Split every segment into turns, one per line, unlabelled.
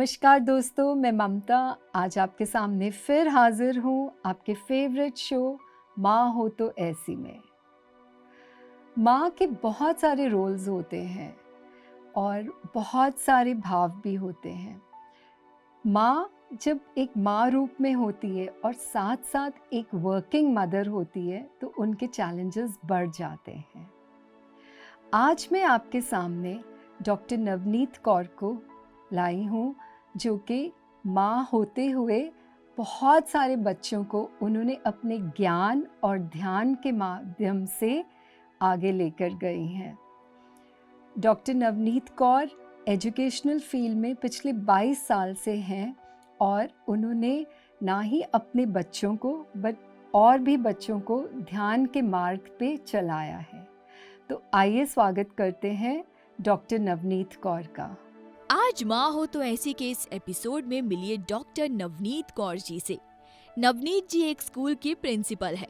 नमस्कार दोस्तों, मैं ममता आज आपके सामने फिर हाजिर हूँ आपके फेवरेट शो माँ हो तो ऐसी में। माँ के बहुत सारे रोल्स होते हैं और बहुत सारे भाव भी होते हैं। माँ जब एक माँ रूप में होती है और साथ साथ एक वर्किंग मदर होती है तो उनके चैलेंजेस बढ़ जाते हैं। आज मैं आपके सामने डॉक्टर नवनीत कौर को लाई हूँ, जो कि माँ होते हुए बहुत सारे बच्चों को उन्होंने अपने ज्ञान और ध्यान के माध्यम से आगे लेकर गई हैं। Doctor Navneet Kaur educational field में पिछले 22 साल से हैं और उन्होंने ना ही अपने बच्चों को बट और भी बच्चों को ध्यान के मार्ग पे चलाया है। तो आइए स्वागत करते हैं डॉक्टर नवनीत कौर का।
आज माँ हो तो ऐसी के इस एपिसोड में मिलिए डॉक्टर नवनीत कौर जी से। नवनीत जी एक स्कूल की प्रिंसिपल है।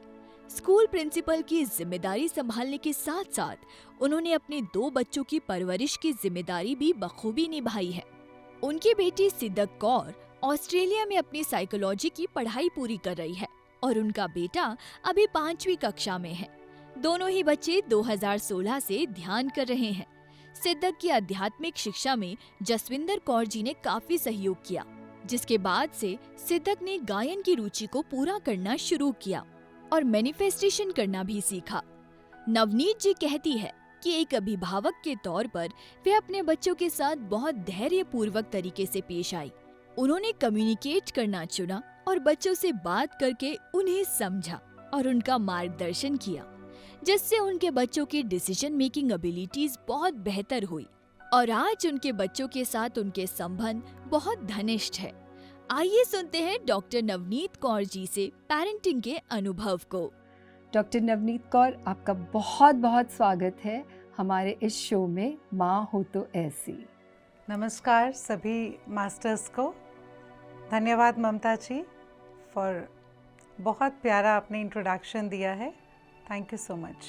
स्कूल प्रिंसिपल की जिम्मेदारी संभालने के साथ साथ उन्होंने अपने 2 बच्चों की परवरिश की जिम्मेदारी भी बखूबी निभाई है। उनकी बेटी सिद्दक कौर ऑस्ट्रेलिया में अपनी साइकोलॉजी की पढ़ाई पूरी कर रही है और उनका बेटा अभी 5वीं कक्षा में है। दोनों ही बच्चे 2016 से ध्यान कर रहे हैं। सिद्दक की आध्यात्मिक शिक्षा में जसविंदर कौर जी ने काफी सहयोग किया, जिसके बाद से सिद्दक ने गायन की रुचि को पूरा करना शुरू किया और मैनिफेस्टेशन करना भी सीखा। नवनीत जी कहती है कि एक अभिभावक के तौर पर वे अपने बच्चों के साथ बहुत धैर्यपूर्वक तरीके से पेश आई। उन्होंने कम्युनिकेट करना चुना और बच्चों से बात करके उन्हें समझा और उनका मार्गदर्शन किया, जिससे उनके बच्चों की डिसीजन मेकिंग एबिलिटीज बहुत बेहतर हुई और आज उनके बच्चों के साथ उनके संबंध बहुत घनिष्ठ है। आइए सुनते हैं डॉक्टर नवनीत कौर जी से पेरेंटिंग के अनुभव को।
डॉक्टर नवनीत कौर, आपका बहुत बहुत स्वागत है हमारे इस शो में माँ हो तो ऐसी।
नमस्कार सभी मास्टर्स को। धन्यवाद ममता जी फॉर बहुत प्यारा आपने इंट्रोडक्शन दिया है। Thank you so much.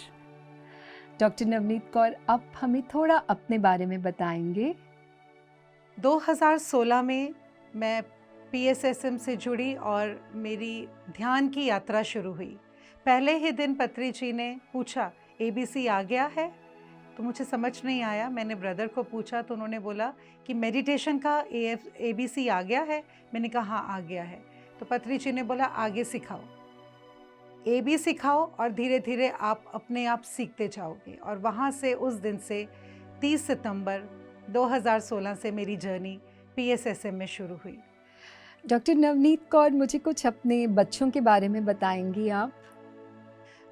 Doctor Navneet Kaur, आप हमें थोड़ा अपने बारे में बताएंगे?
2016 में मैं PSSM से जुड़ी और मेरी ध्यान की यात्रा शुरू हुई। पहले ही दिन पत्री जी ने पूछा ABC आ गया है, तो मुझे समझ नहीं आया। मैंने ब्रदर को पूछा तो उन्होंने बोला कि मेडिटेशन का ABC आ गया है। मैंने कहा हाँ आ गया है। तो पत्री जी ने बोला आगे सिखाओ, AB सिखाओ और धीरे धीरे आप अपने आप सीखते जाओगे। और वहाँ से उस दिन से 30 सितंबर 2016 से मेरी जर्नी PSSM में शुरू हुई।
डॉक्टर नवनीत कौर, मुझे कुछ अपने बच्चों के बारे में बताएंगी आप?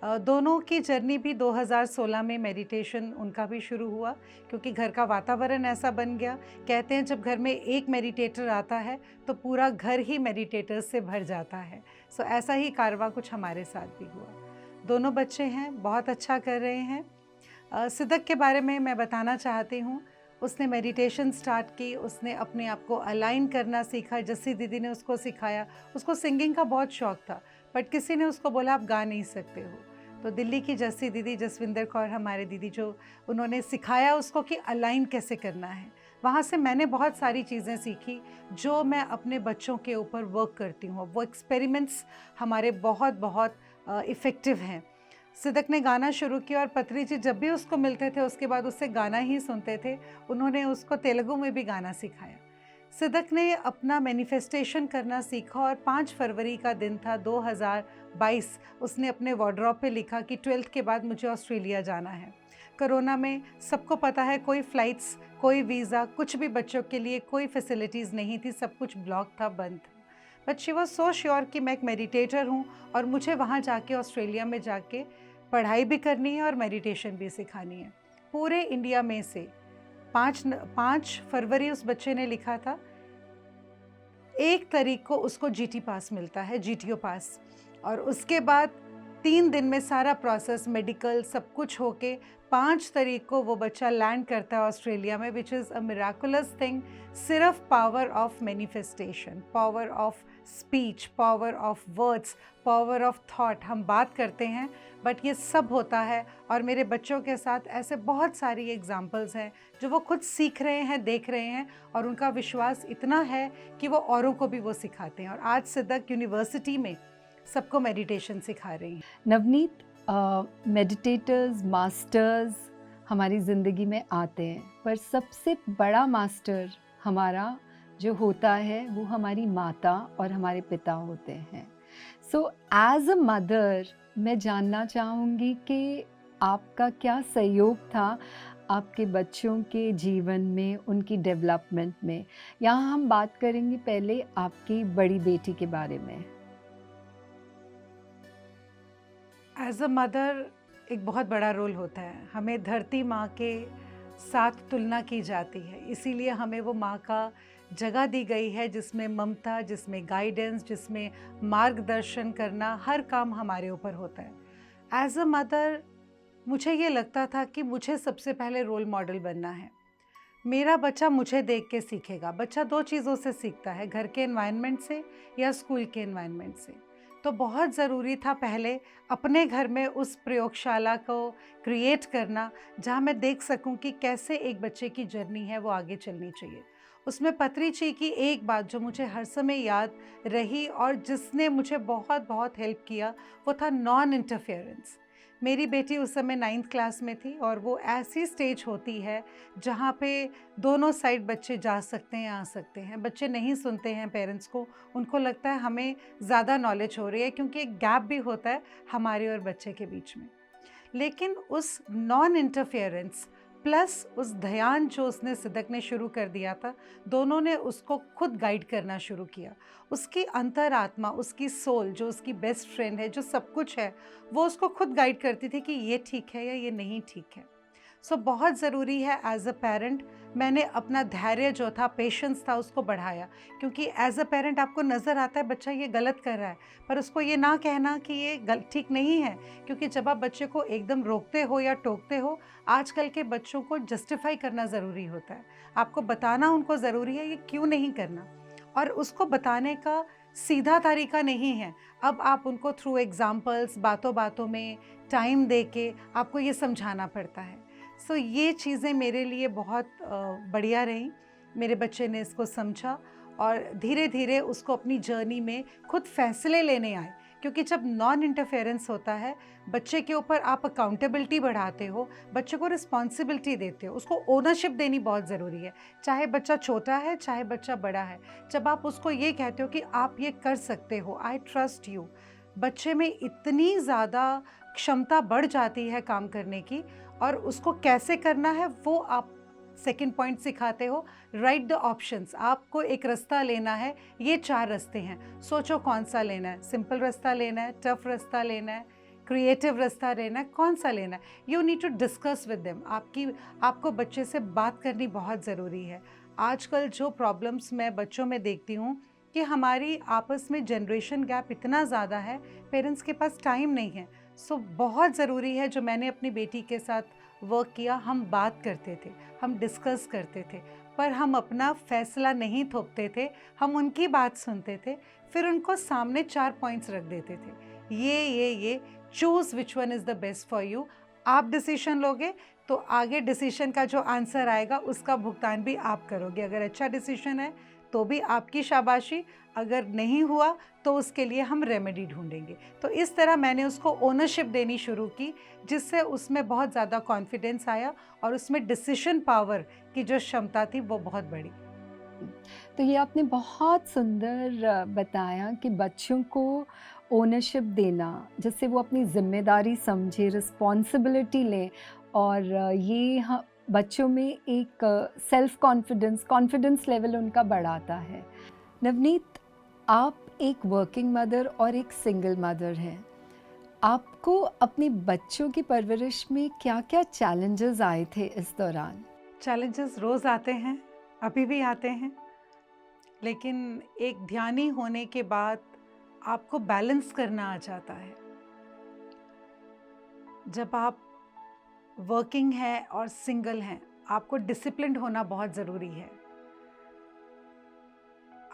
दोनों की जर्नी भी 2016 में मेडिटेशन उनका भी शुरू हुआ, क्योंकि घर का वातावरण ऐसा बन गया। कहते हैं जब घर में एक मेडिटेटर आता है तो पूरा घर ही मेडिटेटर्स से भर जाता है। सो ऐसा ही कारवां कुछ हमारे साथ भी हुआ। दोनों बच्चे हैं, बहुत अच्छा कर रहे हैं। सिद्दक के बारे में मैं बताना चाहती हूँ। उसने मेडिटेशन स्टार्ट की, उसने अपने आप को अलाइन करना सीखा। जस्सी दीदी ने उसको सिखाया। उसको सिंगिंग का बहुत शौक़ था, बट किसी ने उसको बोला आप गा नहीं सकते हो। तो दिल्ली की जस्सी दीदी, जसविंदर कौर हमारे दीदी, जो उन्होंने सिखाया उसको कि अलाइन कैसे करना है। वहाँ से मैंने बहुत सारी चीज़ें सीखी जो मैं अपने बच्चों के ऊपर वर्क करती हूँ। वो एक्सपेरिमेंट्स हमारे बहुत बहुत इफ़ेक्टिव हैं। सिद्दक ने गाना शुरू किया और पत्री जी जब भी उसको मिलते थे उसके बाद उससे गाना ही सुनते थे। उन्होंने उसको तेलुगु में भी गाना सिखाया। सिद्दक ने अपना मैनिफेस्टेशन करना सीखा और 5 फरवरी का दिन था 2022। उसने अपने वार्डरोब पे लिखा कि 12th के बाद मुझे ऑस्ट्रेलिया जाना है। कोरोना में सबको पता है कोई फ़्लाइट्स, कोई वीज़ा, कुछ भी बच्चों के लिए कोई फैसिलिटीज़ नहीं थी, सब कुछ ब्लॉक था, बंद था। But she was so sure कि मैं एक मेडिटेटर हूँ और मुझे वहाँ जाके ऑस्ट्रेलिया में जाके पढ़ाई भी करनी है और मेडिटेशन भी सिखानी है। पूरे इंडिया में से 5 फरवरी उस बच्चे ने लिखा था। 1 तारीख को उसको GT पास मिलता है, GTO पास, और उसके बाद 3 दिन में सारा प्रोसेस मेडिकल सब कुछ होके 5 तारीख को वो बच्चा लैंड करता है ऑस्ट्रेलिया में, which is a miraculous thing. सिर्फ power of manifestation, power of speech, power of words, power of thought, हम बात करते हैं बट ये सब होता है। और मेरे बच्चों के साथ ऐसे बहुत सारी एग्जाम्पल्स हैं जो वो खुद सीख रहे हैं, देख रहे हैं, और उनका विश्वास इतना है कि वो औरों को भी वो सिखाते हैं। और आज सिद्धक यूनिवर्सिटी में सबको मेडिटेशन सिखा रही हैं।
नवनीत, मेडिटेटर्स, मास्टर्स हमारी ज़िंदगी में आते हैं, पर सबसे बड़ा मास्टर हमारा जो होता है वो हमारी माता और हमारे पिता होते हैं। सो एज अ मदर मैं जानना चाहूँगी कि आपका क्या सहयोग था आपके बच्चों के जीवन में, उनकी डेवलपमेंट में। यहाँ हम बात करेंगे पहले आपकी बड़ी बेटी के बारे में।
एज अ मदर एक बहुत बड़ा रोल होता है। हमें धरती माँ के साथ तुलना की जाती है, इसीलिए हमें वो माँ का जगह दी गई है जिसमें ममता, जिसमें गाइडेंस, जिसमें मार्गदर्शन करना, हर काम हमारे ऊपर होता है। एज अ मदर मुझे ये लगता था कि मुझे सबसे पहले रोल मॉडल बनना है। मेरा बच्चा मुझे देख के सीखेगा। बच्चा दो चीज़ों से सीखता है, घर के एनवायरनमेंट से या स्कूल के एनवायरनमेंट से। तो बहुत ज़रूरी था पहले अपने घर में उस प्रयोगशाला को क्रिएट करना जहाँ मैं देख सकूँ कि कैसे एक बच्चे की जर्नी है वो आगे चलनी चाहिए। उसमें पत्रिची की एक बात जो मुझे हर समय याद रही और जिसने मुझे बहुत बहुत हेल्प किया वो था नॉन इंटरफेरेंस। मेरी बेटी उस समय 9th क्लास में थी और वो ऐसी स्टेज होती है जहाँ पे दोनों साइड बच्चे जा सकते हैं, आ सकते हैं। बच्चे नहीं सुनते हैं पेरेंट्स को, उनको लगता है हमें ज़्यादा नॉलेज हो रही है, क्योंकि एक गैप भी होता है हमारे और बच्चे के बीच में। लेकिन उस नॉन इंटरफेरेंस प्लस उस ध्यान जो उसने सिद्धक ने शुरू कर दिया था, दोनों ने उसको खुद गाइड करना शुरू किया। उसकी अंतरात्मा, उसकी सोल जो उसकी बेस्ट फ्रेंड है, जो सब कुछ है, वो उसको खुद गाइड करती थी कि ये ठीक है या ये नहीं ठीक है। सो बहुत ज़रूरी है एज अ पेरेंट, मैंने अपना धैर्य जो था, पेशेंस था, उसको बढ़ाया। क्योंकि एज अ पेरेंट आपको नज़र आता है बच्चा ये गलत कर रहा है, पर उसको ये ना कहना कि ये ठीक नहीं है। क्योंकि जब आप बच्चे को एकदम रोकते हो या टोकते हो, आजकल के बच्चों को जस्टिफाई करना ज़रूरी होता है। आपको बताना उनको ज़रूरी है ये क्यों नहीं करना, और उसको बताने का सीधा तरीका नहीं है। अब आप उनको थ्रू एग्जाम्पल्स, बातों बातों में टाइम दे के आपको ये समझाना पड़ता है। सो ये चीज़ें मेरे लिए बहुत बढ़िया रहीं। मेरे बच्चे ने इसको समझा और धीरे धीरे उसको अपनी जर्नी में खुद फैसले लेने आए। क्योंकि जब नॉन इंटरफेरेंस होता है, बच्चे के ऊपर आप अकाउंटेबिलिटी बढ़ाते हो, बच्चे को रिस्पॉन्सिबिलिटी देते हो, उसको ओनरशिप देनी बहुत ज़रूरी है। चाहे बच्चा छोटा है, चाहे बच्चा बड़ा है। जब आप उसको ये कहते हो कि आप ये कर सकते हो, आई ट्रस्ट यू, बच्चे में इतनी ज़्यादा क्षमता बढ़ जाती है काम करने की। और उसको कैसे करना है वो आप सेकंड पॉइंट सिखाते हो। राइट द ऑप्शंस, आपको एक रास्ता लेना है, ये 4 रास्ते हैं, सोचो कौन सा लेना है। सिंपल रास्ता लेना है, टफ रास्ता लेना है, क्रिएटिव रास्ता लेना है, कौन सा लेना है। You need to discuss with them. आपको बच्चे से बात करनी बहुत ज़रूरी है। आजकल जो प्रॉब्लम्स मैं बच्चों में देखती हूँ कि हमारी आपस में जनरेशन गैप इतना ज़्यादा है, पेरेंट्स के पास टाइम नहीं है। सो बहुत ज़रूरी है, जो मैंने अपनी बेटी के साथ वर्क किया, हम बात करते थे, हम डिस्कस करते थे, पर हम अपना फैसला नहीं थोपते थे। हम उनकी बात सुनते थे, फिर उनको सामने 4 पॉइंट्स रख देते थे, ये choose which one is the best for you. आप डिसीजन लोगे तो आगे डिसीजन का जो आंसर आएगा उसका भुगतान भी आप करोगे। अगर अच्छा डिसीजन है तो भी आपकी शाबाशी, अगर नहीं हुआ तो उसके लिए हम रेमेडी ढूंढेंगे। तो इस तरह मैंने उसको ओनरशिप देनी शुरू की, जिससे उसमें बहुत ज़्यादा कॉन्फिडेंस आया और उसमें डिसीजन पावर की जो क्षमता थी वो बहुत बढ़ी।
तो ये आपने बहुत सुंदर बताया कि बच्चों को ओनरशिप देना, जिससे वो अपनी ज़िम्मेदारी समझे, रिस्पॉन्सिबिलिटी लें, और ये बच्चों में एक सेल्फ कॉन्फिडेंस लेवल उनका बढ़ाता है। नवनीत, आप एक वर्किंग मदर और एक सिंगल मदर हैं। आपको अपने बच्चों की परवरिश में क्या-क्या चैलेंजेस आए थे इस दौरान?
चैलेंजेस रोज़ आते हैं, अभी भी आते हैं, लेकिन एक ध्यानी होने के बाद आपको बैलेंस करना आ जाता है। जब आप वर्किंग हैं और सिंगल हैं, आपको डिसिप्लिन्ड होना बहुत ज़रूरी है।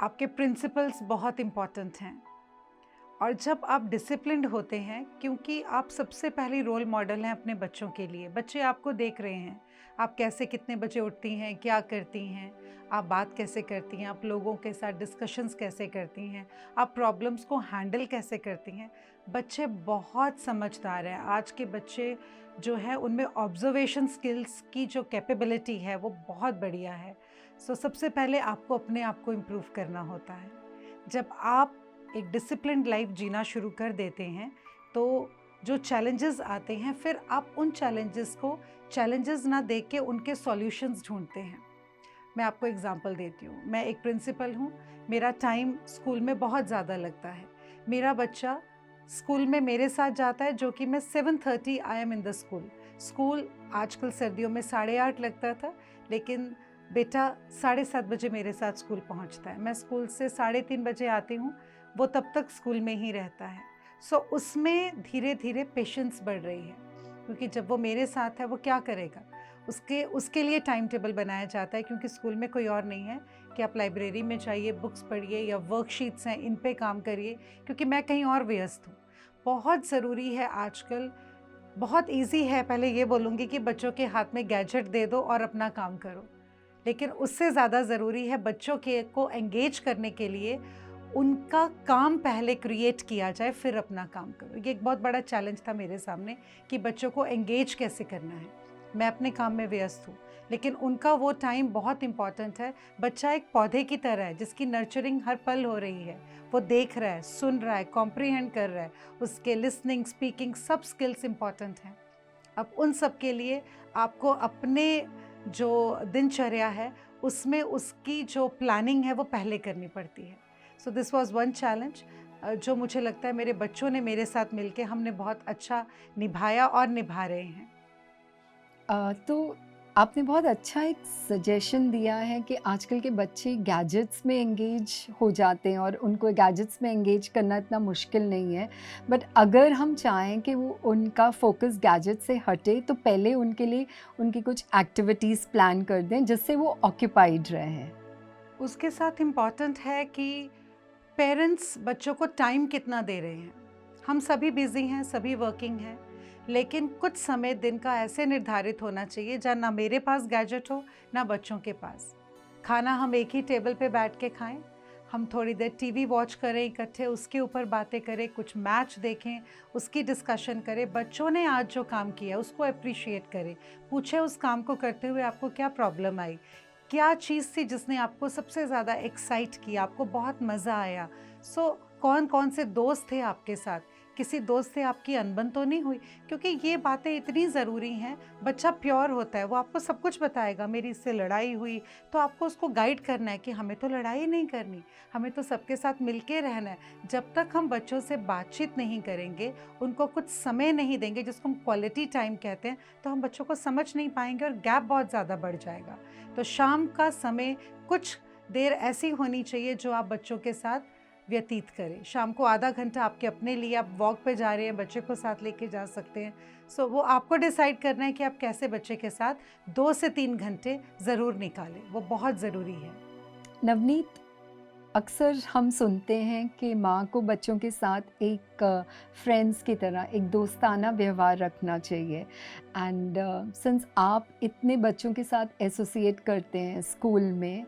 आपके प्रिंसिपल्स बहुत इम्पॉर्टेंट हैं। और जब आप डिसिप्लिन्ड होते हैं, क्योंकि आप सबसे पहले रोल मॉडल हैं अपने बच्चों के लिए। बच्चे आपको देख रहे हैं, आप कैसे कितने बजे उठती हैं, क्या करती हैं, आप बात कैसे करती हैं, आप लोगों के साथ डिस्कशंस कैसे करती हैं, आप प्रॉब्लम्स को हैंडल कैसे करती हैं। बच्चे बहुत समझदार हैं। आज के बच्चे जो है उनमें ऑब्जर्वेशन स्किल्स की जो कैपेबिलिटी है वो बहुत बढ़िया है। सो सबसे पहले आपको अपने आप को इम्प्रूव करना होता है। जब आप एक डिसिप्लिन्ड लाइफ जीना शुरू कर देते हैं तो जो चैलेंजेस आते हैं, फिर आप उन चैलेंजेस को चैलेंजेस ना देख के उनके सॉल्यूशंस ढूंढते हैं। मैं आपको एग्जांपल देती हूँ। मैं एक प्रिंसिपल हूँ, मेरा टाइम स्कूल में बहुत ज़्यादा लगता है। मेरा बच्चा स्कूल में मेरे साथ जाता है, जो कि मैं 7:30 I am in the school आजकल सर्दियों में 8:30 लगता था, लेकिन बेटा 7:30 बजे मेरे साथ स्कूल पहुँचता है। मैं स्कूल से 3:30 बजे आती हूँ, वो तब तक स्कूल में ही रहता है। सो उसमें धीरे धीरे पेशेंस बढ़ रही है, क्योंकि जब वो मेरे साथ है वो क्या करेगा, उसके लिए टाइम टेबल बनाया जाता है, क्योंकि स्कूल में कोई और नहीं है कि आप लाइब्रेरी में जाइए, बुक्स पढ़िए या वर्कशीट्स हैं इन पे काम करिए, क्योंकि मैं कहीं और व्यस्त हूँ। बहुत ज़रूरी है आजकल, बहुत इजी है। पहले ये बोलूँगी कि बच्चों के हाथ में गैजेट दे दो और अपना काम करो, लेकिन उससे ज़्यादा ज़रूरी है बच्चों को एंगेज करने के लिए उनका काम पहले क्रिएट किया जाए, फिर अपना काम करो। ये एक बहुत बड़ा चैलेंज था मेरे सामने कि बच्चों को एंगेज कैसे करना है। मैं अपने काम में व्यस्त हूँ, लेकिन उनका वो टाइम बहुत इम्पॉर्टेंट है। बच्चा एक पौधे की तरह है जिसकी नर्चरिंग हर पल हो रही है। वो देख रहा है, सुन रहा है, कॉम्प्रीहेंड कर रहा है, उसके लिसनिंग, स्पीकिंग सब स्किल्स इम्पॉर्टेंट हैं। अब उन सब के लिए आपको अपने जो दिनचर्या है उसमें उसकी जो प्लानिंग है वो पहले करनी पड़ती है। So this was one challenge जो मुझे लगता है मेरे बच्चों ने मेरे साथ मिलके हमने बहुत अच्छा निभाया और निभा रहे हैं।
तो आपने बहुत अच्छा एक सजेशन दिया है कि आजकल के बच्चे गैजेट्स में एंगेज हो जाते हैं और उनको गैजेट्स में एंगेज करना इतना मुश्किल नहीं है। बट अगर हम चाहें कि वो उनका फोकस गैजेट से हटे, तो पहले उनके लिए उनकी कुछ एक्टिविटीज़ प्लान कर दें जिससे वो ऑक्यूपाइड रहें।
उसके साथ इम्पॉर्टेंट है कि पेरेंट्स बच्चों को टाइम कितना दे रहे हैं। हम सभी बिजी हैं, सभी वर्किंग हैं, लेकिन कुछ समय दिन का ऐसे निर्धारित होना चाहिए जहाँ ना मेरे पास गैजेट हो ना बच्चों के पास। खाना हम एक ही टेबल पे बैठ के खाएं, हम थोड़ी देर टीवी वॉच करें इकट्ठे, उसके ऊपर बातें करें, कुछ मैच देखें, उसकी डिस्कशन करें। बच्चों ने आज जो काम किया उसको अप्रिशिएट करें, पूछे उस काम को करते हुए आपको क्या प्रॉब्लम आई, क्या चीज़ थी जिसने आपको सबसे ज़्यादा एक्साइट किया, आपको बहुत मज़ा आया। कौन कौन से दोस्त थे आपके साथ, किसी दोस्त से आपकी अनबन तो नहीं हुई, क्योंकि ये बातें इतनी ज़रूरी हैं। बच्चा प्योर होता है, वो आपको सब कुछ बताएगा। मेरी इससे लड़ाई हुई, तो आपको उसको गाइड करना है कि हमें तो लड़ाई नहीं करनी, हमें तो सबके साथ मिलके रहना है। जब तक हम बच्चों से बातचीत नहीं करेंगे, उनको कुछ समय नहीं देंगे जिसको हम क्वालिटी टाइम कहते हैं, तो हम बच्चों को समझ नहीं पाएंगे और गैप बहुत ज़्यादा बढ़ जाएगा। तो शाम का समय कुछ देर ऐसी होनी चाहिए जो आप बच्चों के साथ व्यतीत करें। शाम को आधा घंटा आपके अपने लिए, आप वॉक पे जा रहे हैं, बच्चे को साथ लेके जा सकते हैं। वो आपको डिसाइड करना है कि आप कैसे बच्चे के साथ 2 से 3 घंटे ज़रूर निकालें, वो बहुत ज़रूरी है।
नवनीत, अक्सर हम सुनते हैं कि माँ को बच्चों के साथ एक फ्रेंड्स की तरह, एक दोस्ताना व्यवहार रखना चाहिए। एंड सिंस आप इतने बच्चों के साथ एसोसिएट करते हैं स्कूल में,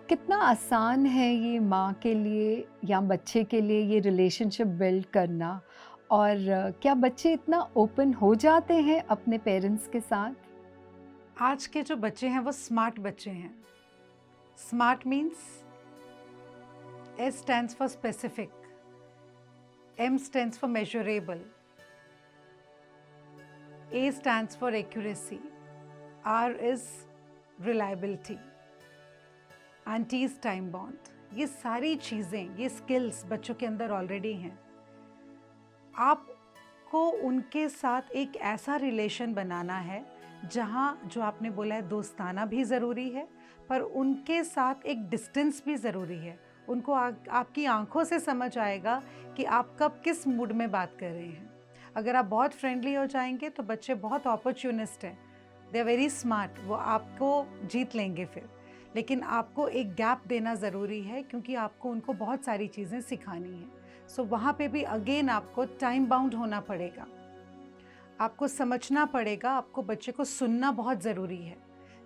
कितना आसान है ये माँ के लिए या बच्चे के लिए ये रिलेशनशिप बिल्ड करना? और क्या बच्चे इतना ओपन हो जाते हैं अपने पेरेंट्स के साथ?
आज के जो बच्चे हैं वो स्मार्ट बच्चे हैं। Smart means S stands for specific, M stands for measurable, A stands for accuracy, R is reliability, and T is time bond. ये सारी चीज़ें, ये स्किल्स बच्चों के अंदर ऑलरेडी हैं। आपको उनके साथ एक ऐसा रिलेशन बनाना है जहाँ, जो आपने बोला है, दोस्ताना भी ज़रूरी है, पर उनके साथ एक डिस्टेंस भी ज़रूरी है। उनको आपकी आंखों से समझ आएगा कि आप कब किस मूड में बात कर रहे हैं। अगर आप बहुत फ्रेंडली हो जाएंगे तो बच्चे बहुत अपॉर्चुनिस्ट हैं, दे आर वेरी स्मार्ट, वो आपको जीत लेंगे फिर। लेकिन आपको एक गैप देना ज़रूरी है क्योंकि आपको उनको बहुत सारी चीज़ें सिखानी है। सो वहाँ पे भी अगेन आपको टाइम बाउंड होना पड़ेगा, आपको समझना पड़ेगा, आपको बच्चे को सुनना बहुत ज़रूरी है।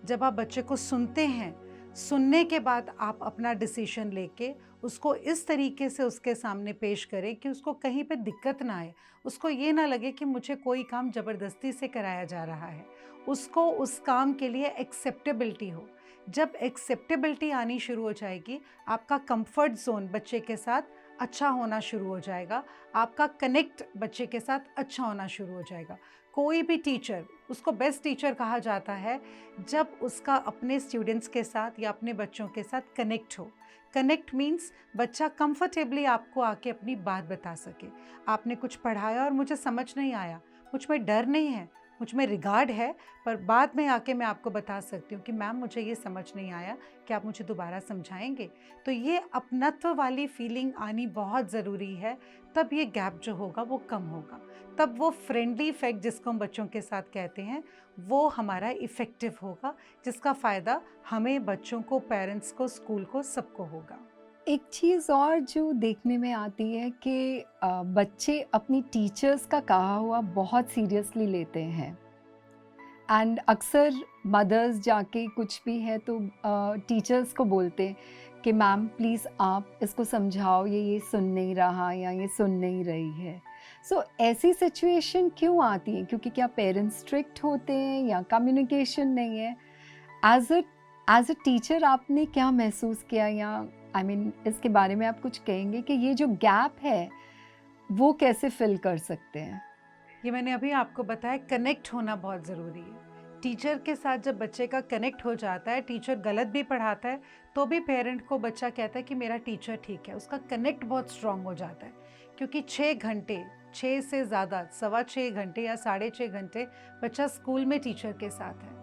जब आप बच्चे को सुनते हैं, सुनने के बाद आप अपना डिसीजन लेके उसको इस तरीके से उसके सामने पेश करें कि उसको कहीं पे दिक्कत ना आए, उसको ये ना लगे कि मुझे कोई काम ज़बरदस्ती से कराया जा रहा है, उसको उस काम के लिए एक्सेप्टेबिलिटी हो। जब एक्सेप्टेबिलिटी आनी शुरू हो जाएगी, आपका कंफर्ट जोन बच्चे के साथ अच्छा होना शुरू हो जाएगा, आपका कनेक्ट बच्चे के साथ अच्छा होना शुरू हो जाएगा। कोई भी टीचर, उसको बेस्ट टीचर कहा जाता है जब उसका अपने स्टूडेंट्स के साथ या अपने बच्चों के साथ कनेक्ट हो। कनेक्ट मीन्स बच्चा कंफर्टेबली आपको आके अपनी बात बता सके। आपने कुछ पढ़ाया और मुझे समझ नहीं आया, मुझ में डर नहीं है, मुझ में रिगार्ड है, पर बाद में आके मैं आपको बता सकती हूँ कि मैम मुझे ये समझ नहीं आया, क्या आप मुझे दोबारा समझाएंगे? तो ये अपनत्व वाली फीलिंग आनी बहुत ज़रूरी है, तब ये गैप जो होगा वो कम होगा, तब वो फ्रेंडली इफ़ेक्ट जिसको हम बच्चों के साथ कहते हैं वो हमारा इफ़ेक्टिव होगा, जिसका फ़ायदा हमें, बच्चों को, पेरेंट्स को, स्कूल को, सबको होगा।
एक चीज़ और जो देखने में आती है कि बच्चे अपनी टीचर्स का कहा हुआ बहुत सीरियसली लेते हैं एंड अक्सर मदर्स जाके कुछ भी है तो टीचर्स को बोलते हैं कि मैम प्लीज़ आप इसको समझाओ, ये सुन नहीं रहा या ये सुन नहीं रही है। सो ऐसी सिचुएशन क्यों आती है? क्योंकि क्या पेरेंट्स स्ट्रिक्ट होते हैं या कम्युनिकेशन नहीं है? एज अ टीचर आपने क्या महसूस किया, या आई मीन इसके बारे में आप कुछ कहेंगे कि ये जो गैप है वो कैसे फिल कर सकते हैं?
ये मैंने अभी आपको बताया, कनेक्ट होना बहुत ज़रूरी है। टीचर के साथ जब बच्चे का कनेक्ट हो जाता है, टीचर गलत भी पढ़ाता है तो भी पेरेंट को बच्चा कहता है कि मेरा टीचर ठीक है, उसका कनेक्ट बहुत स्ट्रांग हो जाता है। क्योंकि 6 घंटे, 6 से ज़्यादा, 6.25 घंटे या 6.5 घंटे बच्चा स्कूल में टीचर के साथ है।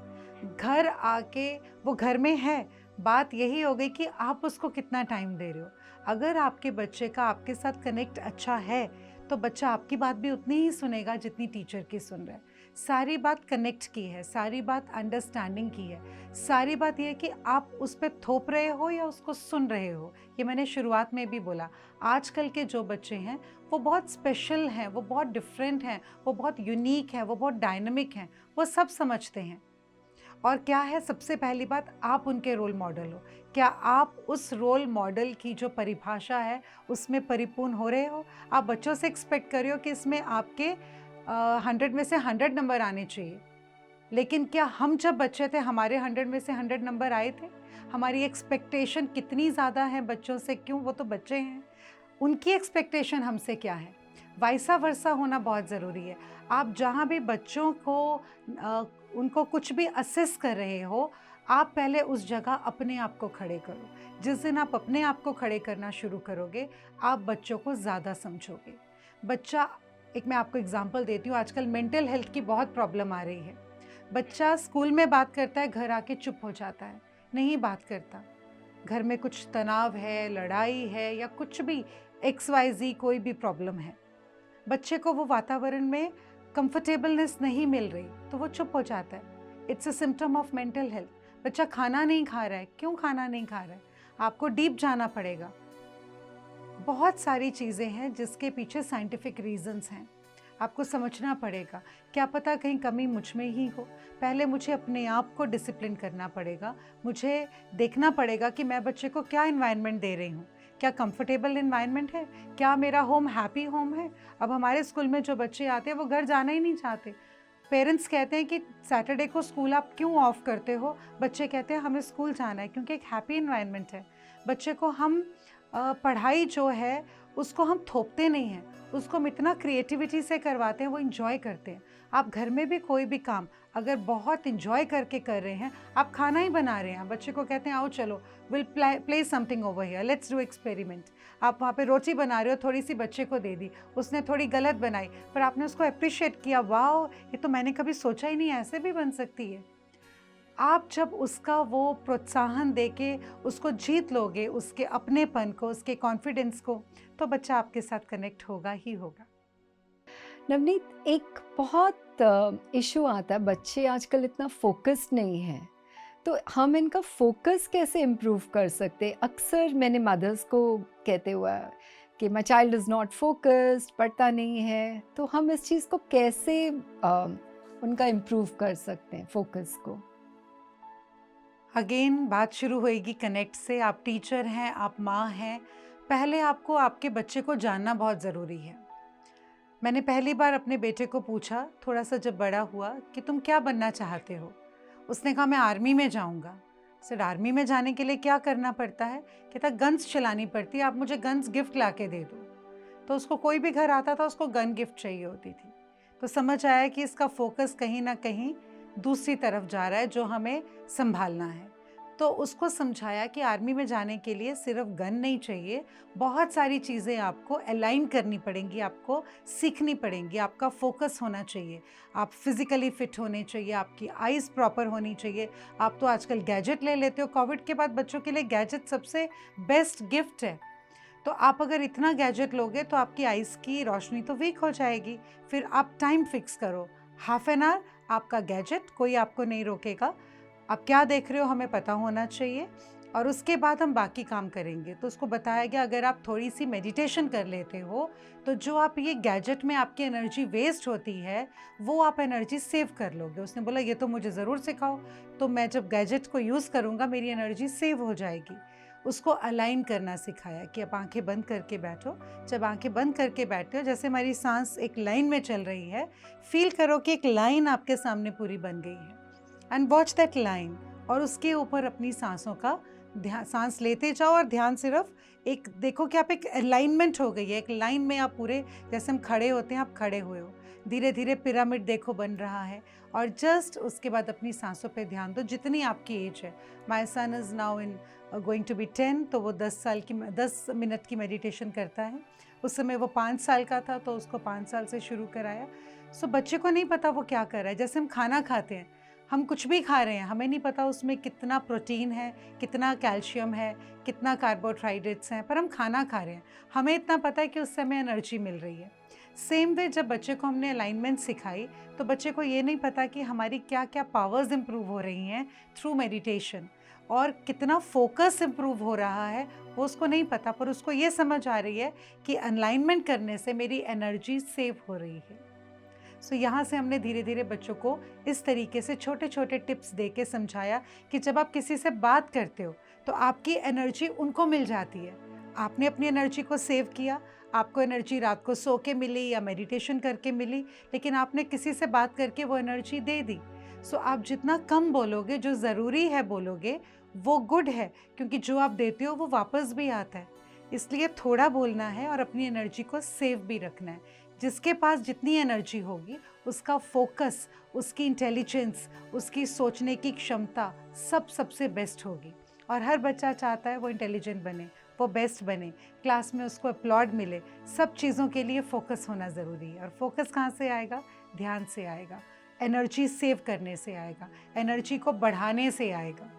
घर आके वो घर में है, बात यही हो गई कि आप उसको कितना टाइम दे रहे हो। अगर आपके बच्चे का आपके साथ कनेक्ट अच्छा है तो बच्चा आपकी बात भी उतनी ही सुनेगा जितनी टीचर की सुन रहा है। सारी बात कनेक्ट की है, सारी बात अंडरस्टैंडिंग की है, सारी बात ये है कि आप उस पर थोप रहे हो या उसको सुन रहे हो। ये मैंने शुरुआत में भी बोला, आजकल के जो बच्चे हैं वो बहुत स्पेशल हैं, वो बहुत डिफरेंट हैं, वो बहुत यूनिक हैं, वो बहुत डायनामिक हैं, वो सब समझते हैं। और क्या है, सबसे पहली बात, आप उनके रोल मॉडल हो। क्या आप उस रोल मॉडल की जो परिभाषा है उसमें परिपूर्ण हो रहे हो? आप बच्चों से एक्सपेक्ट कर रहे हो कि इसमें आपके 100 में से 100 नंबर आने चाहिए, लेकिन क्या हम जब बच्चे थे हमारे 100 में से 100 नंबर आए थे? हमारी एक्सपेक्टेशन कितनी ज़्यादा है बच्चों से? क्यों, वो तो बच्चे हैं, उनकी एक्सपेक्टेशन हमसे क्या है? वाइसा वर्सा होना बहुत ज़रूरी है। आप जहाँ भी बच्चों को उनको कुछ भी असेस कर रहे हो, आप पहले उस जगह अपने आप को खड़े करो। जिस दिन आप अपने आप को खड़े करना शुरू करोगे, आप बच्चों को ज़्यादा समझोगे। बच्चा, एक मैं आपको एग्जांपल देती हूँ, आजकल मेंटल हेल्थ की बहुत प्रॉब्लम आ रही है। बच्चा स्कूल में बात करता है, घर आके चुप हो जाता है, नहीं बात करता। घर में कुछ तनाव है, लड़ाई है या कुछ भी XYZ कोई भी प्रॉब्लम है, बच्चे को वो वातावरण में कंफर्टेबलनेस नहीं मिल रही तो वो चुप हो जाता है। It's a symptom of mental health. बच्चा खाना नहीं खा रहा है, क्यों खाना नहीं खा रहा है? आपको डीप जाना पड़ेगा। बहुत सारी चीज़ें हैं जिसके पीछे साइंटिफिक रीजंस हैं, आपको समझना पड़ेगा। क्या पता कहीं कमी मुझ में ही हो। पहले मुझे अपने आप को डिसिप्लिन करना पड़ेगा, मुझे देखना पड़ेगा कि मैं बच्चे को क्या इन्वायरमेंट दे रही हूँ, क्या कंफर्टेबल इन्वायरमेंट है, क्या मेरा होम हैप्पी होम है। अब हमारे स्कूल में जो बच्चे आते हैं वो घर जाना ही नहीं चाहते। पेरेंट्स कहते हैं कि सैटरडे को स्कूल आप क्यों ऑफ करते हो? बच्चे कहते हैं हमें स्कूल जाना है, क्योंकि एक हैप्पी इन्वायरमेंट है। बच्चे को हम पढ़ाई जो है उसको हम थोपते नहीं हैं, उसको हम इतना क्रिएटिविटी से करवाते हैं, वो इन्जॉय करते हैं। आप घर में भी कोई भी काम अगर बहुत इन्जॉय करके कर रहे हैं, आप खाना ही बना रहे हैं, बच्चे को कहते हैं आओ चलो will play something over here, let's do experiment. आप वहाँ पे रोटी बना रहे हो, थोड़ी सी बच्चे को दे दी, उसने थोड़ी गलत बनाई, पर आपने उसको अप्रिशिएट किया, वाह ये तो मैंने कभी सोचा ही नहीं, ऐसे भी बन सकती है। आप जब उसका वो प्रोत्साहन देके उसको जीत लोगे, उसके अपनेपन को, उसके कॉन्फिडेंस को, तो बच्चा आपके साथ कनेक्ट होगा ही होगा।
नवनीत, एक बहुत इशू आता है, बच्चे आजकल इतना फोकस्ड नहीं हैं, तो हम इनका फोकस कैसे इम्प्रूव कर सकते हैं? अक्सर मैंने मदर्स को कहते हुआ कि my child is not focused, पढ़ता नहीं है। तो हम इस चीज़ को कैसे उनका इम्प्रूव कर सकते हैं फोकस को?
अगेन बात शुरू होएगी कनेक्ट से। आप टीचर हैं, आप माँ हैं, पहले आपको आपके बच्चे को जानना बहुत ज़रूरी है। मैंने पहली बार अपने बेटे को पूछा, थोड़ा सा जब बड़ा हुआ, कि तुम क्या बनना चाहते हो? उसने कहा मैं आर्मी में जाऊंगा। सर आर्मी में जाने के लिए क्या करना पड़ता है? कहता गन्स चलानी पड़ती है, आप मुझे गन्स गिफ्ट ला के दे दो। तो उसको कोई भी घर आता था उसको गन गिफ्ट चाहिए होती थी। तो समझ आया कि इसका फोकस कहीं ना कहीं दूसरी तरफ जा रहा है जो हमें संभालना है। तो उसको समझाया कि आर्मी में जाने के लिए सिर्फ गन नहीं चाहिए, बहुत सारी चीज़ें आपको अलाइन करनी पड़ेंगी, आपको सीखनी पड़ेंगी, आपका फोकस होना चाहिए, आप फिज़िकली फिट होने चाहिए, आपकी आइज़ प्रॉपर होनी चाहिए। आप तो आजकल गैजेट ले लेते हो, कोविड के बाद बच्चों के लिए गैजेट सबसे बेस्ट गिफ्ट है। तो आप अगर इतना गैजेट लोगे तो आपकी आइज़ की रोशनी तो वीक हो जाएगी। फिर आप टाइम फिक्स करो, हाफ एन आवर आपका गैजेट, कोई आपको नहीं रोकेगा। आप क्या देख रहे हो हमें पता होना चाहिए, और उसके बाद हम बाकी काम करेंगे। तो उसको बताया गया अगर आप थोड़ी सी मेडिटेशन कर लेते हो तो जो आप ये गैजेट में आपकी एनर्जी वेस्ट होती है वो आप एनर्जी सेव कर लोगे। उसने बोला ये तो मुझे ज़रूर सिखाओ, तो मैं जब गैजेट को यूज़ करूँगा मेरी एनर्जी सेव हो जाएगी। उसको अलाइन करना सिखाया कि आप आंखें बंद करके बैठो। जब आंखें बंद करके बैठते हो, जैसे हमारी सांस एक लाइन में चल रही है, फील करो कि एक लाइन आपके सामने पूरी बन गई है, एंड वॉच दैट लाइन। और उसके ऊपर अपनी सांसों का ध्यान, सांस लेते जाओ और ध्यान सिर्फ एक देखो कि आप एक अलाइनमेंट हो गई है, एक लाइन में आप पूरे, जैसे हम खड़े होते हैं आप खड़े हुए हो, धीरे धीरे पिरामिड देखो बन रहा है। और जस्ट उसके बाद अपनी सांसों पे ध्यान दो, जितनी आपकी एज है। My son is now in going to be 10, तो वो 10 मिनट की मेडिटेशन करता है। उस समय वो 5 साल का था तो उसको 5 साल से शुरू कराया। सो बच्चे को नहीं पता वो क्या कर रहा है। जैसे हम खाना खाते हैं, हम कुछ भी खा रहे हैं, हमें नहीं पता उसमें कितना प्रोटीन है, कितना कैल्शियम है, कितना कार्बोहाइड्रेट्स हैं, पर हम खाना खा रहे हैं। हमें इतना पता है कि उससे हमें एनर्जी मिल रही है। सेम वे जब बच्चे को हमने अलाइनमेंट सिखाई तो बच्चे को ये नहीं पता कि हमारी क्या क्या पावर्स इम्प्रूव हो रही हैं थ्रू मेडिटेशन, और कितना फोकस इम्प्रूव हो रहा है वो उसको नहीं पता, पर उसको ये समझ आ रही है कि अलाइनमेंट करने से मेरी एनर्जी सेव हो रही है। सो यहाँ से हमने धीरे धीरे बच्चों को इस तरीके से छोटे छोटे टिप्स दे के समझाया कि जब आप किसी से बात करते हो तो आपकी एनर्जी उनको मिल जाती है। आपने अपनी एनर्जी को सेव किया, आपको एनर्जी रात को सो के मिली या मेडिटेशन करके मिली, लेकिन आपने किसी से बात करके वो एनर्जी दे दी। सो आप जितना कम बोलोगे, जो ज़रूरी है बोलोगे, वो गुड है, क्योंकि जो आप देते हो वो वापस भी आता है। इसलिए थोड़ा बोलना है और अपनी एनर्जी को सेव भी रखना है। जिसके पास जितनी एनर्जी होगी उसका फोकस, उसकी इंटेलिजेंस, उसकी सोचने की क्षमता सब सबसे बेस्ट होगी। और हर बच्चा चाहता है वो इंटेलिजेंट बने, वो बेस्ट बने, क्लास में उसको अपलॉड मिले। सब चीज़ों के लिए फोकस होना ज़रूरी है। और फोकस कहाँ से आएगा? ध्यान से आएगा, एनर्जी सेव करने से आएगा, एनर्जी को बढ़ाने से आएगा।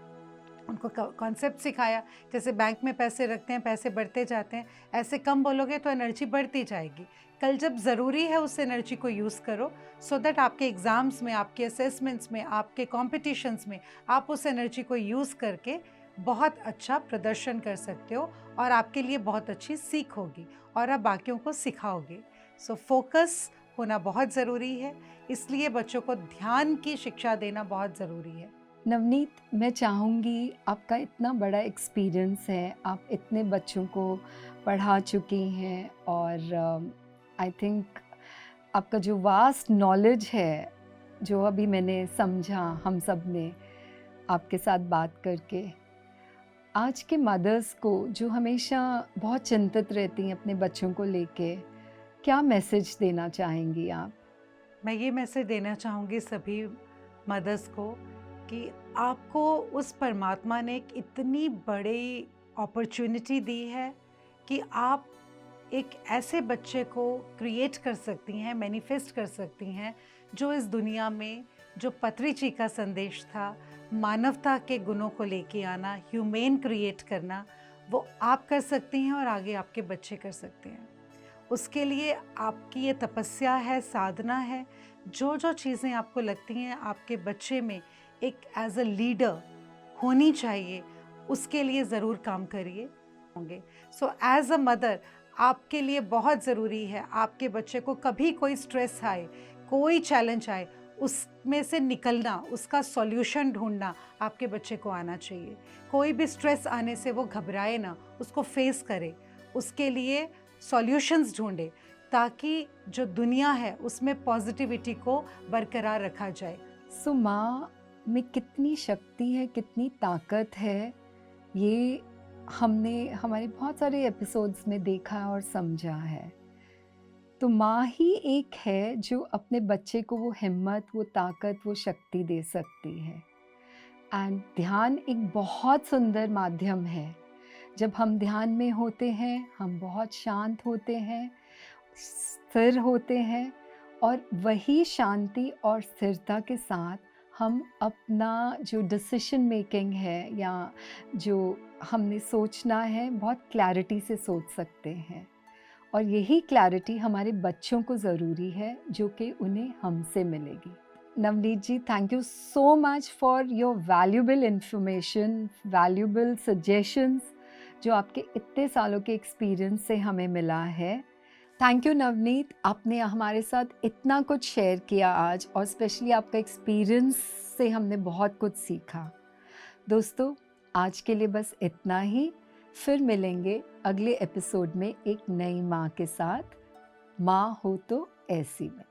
उनको कॉन्सेप्ट सिखाया, जैसे बैंक में पैसे रखते हैं, पैसे बढ़ते जाते हैं, ऐसे कम बोलोगे तो एनर्जी बढ़ती जाएगी। कल जब ज़रूरी है उस एनर्जी को यूज़ करो, सो दैट आपके एग्ज़ाम्स में, आपके असेसमेंट्स में, आपके कॉम्पिटिशन्स में आप उस एनर्जी को यूज़ करके बहुत अच्छा प्रदर्शन कर सकते हो, और आपके लिए बहुत अच्छी सीख होगी और आप बाकियों को सिखाओगे। सो फोकस होना बहुत ज़रूरी है, इसलिए बच्चों को ध्यान की शिक्षा देना बहुत ज़रूरी है।
नवनीत, मैं चाहूँगी, आपका इतना बड़ा एक्सपीरियंस है, आप इतने बच्चों को पढ़ा चुकी हैं, और आई थिंक आपका जो वास्ट नॉलेज है, जो अभी मैंने समझा हम सब ने आपके साथ बात करके, आज के मदर्स को जो हमेशा बहुत चिंतित रहती हैं अपने बच्चों को लेके, क्या मैसेज देना चाहेंगी आप?
मैं ये मैसेज देना चाहूँगी सभी मदर्स को कि आपको उस परमात्मा ने एक इतनी बड़ी अपॉर्चुनिटी दी है कि आप एक ऐसे बच्चे को क्रिएट कर सकती हैं, मैनिफेस्ट कर सकती हैं, जो इस दुनिया में, जो पत्री जी का संदेश था, मानवता के गुणों को लेके आना, ह्यूमेन क्रिएट करना, वो आप कर सकती हैं और आगे आपके बच्चे कर सकते हैं। उसके लिए आपकी ये तपस्या है, साधना है। जो जो चीज़ें आपको लगती हैं आपके बच्चे में एक एज अ लीडर होनी चाहिए, उसके लिए ज़रूर काम करिए होंगे। सो एज अ मदर आपके लिए बहुत ज़रूरी है, आपके बच्चे को कभी कोई स्ट्रेस आए, कोई चैलेंज आए, उसमें से निकलना, उसका सॉल्यूशन ढूंढना आपके बच्चे को आना चाहिए। कोई भी स्ट्रेस आने से वो घबराए ना, उसको फेस करे, उसके लिए सॉल्यूशंस ढूंढे, ताकि जो दुनिया है उसमें पॉजिटिविटी को बरकरार रखा जाए।
सो माँ में कितनी शक्ति है, कितनी ताकत है, ये हमने हमारे बहुत सारे एपिसोड्स में देखा और समझा है। तो माँ ही एक है जो अपने बच्चे को वो हिम्मत, वो ताकत, वो शक्ति दे सकती है। एंड ध्यान एक बहुत सुंदर माध्यम है। जब हम ध्यान में होते हैं, हम बहुत शांत होते हैं, स्थिर होते हैं, और वही शांति और स्थिरता के साथ हम अपना जो डिसीजन मेकिंग है या जो हमने सोचना है, बहुत क्लैरिटी से सोच सकते हैं। और यही क्लैरिटी हमारे बच्चों को ज़रूरी है, जो कि उन्हें हमसे मिलेगी। Navneet ji, thank you so much for your valuable information, valuable suggestions, जो आपके इतने सालों के एक्सपीरियंस से हमें मिला है। थैंक यू नवनीत, आपने हमारे साथ इतना कुछ शेयर किया आज, और स्पेशली आपका एक्सपीरियंस से हमने बहुत कुछ सीखा। दोस्तों, आज के लिए बस इतना ही। फिर मिलेंगे अगले एपिसोड में एक नई माँ के साथ, माँ हो तो ऐसी में।